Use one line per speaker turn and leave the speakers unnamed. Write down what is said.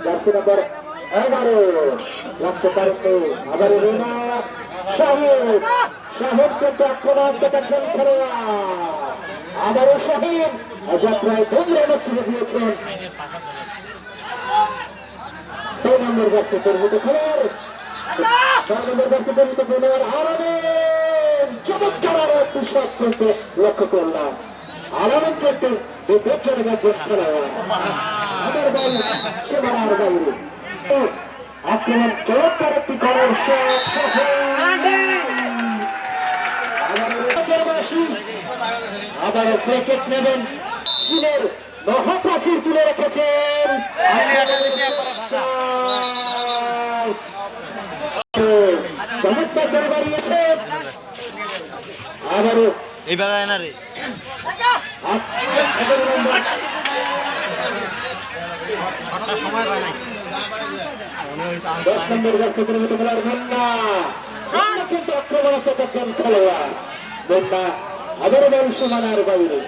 jersey নম্বর 11 লক্ষ্য পারেননি আবার রিনা শাহিদ শাহিদ কিন্তু আক্রমণাত্মক একজন খেলোয়াড় আবারও শাহিদ যাত্রায় দুমড়ে মুচড়ে দিয়েছেন 6 নম্বর জার্সি পরিহিত খেলোয়াড় 9 নম্বর জার্সি পরিহিত খেলোয়াড় আলামিন চমৎকার একটি শট কিন্তু লক্ষ্য করলাম আলামিন কিন্তু বিপজ্জনক একজন খেলোয়াড় আমার বল সীমানার বাইরে আক্রমণ চমৎকার একটি করার শট আবার ক্রিকেট নেবেন চীনের মহাপ্রাচীর তুলে রেখেছেন চমৎকার করে বাড়িয়েছে আবারও
এই বেলায় না রে
10 নম্বর জার্সি পরিহিত খেলোয়াড় মুন্না কিন্তু আক্রমণাত্মক একজন খেলোয়াড় মুন্না আবারও বল সীমানার বাইরে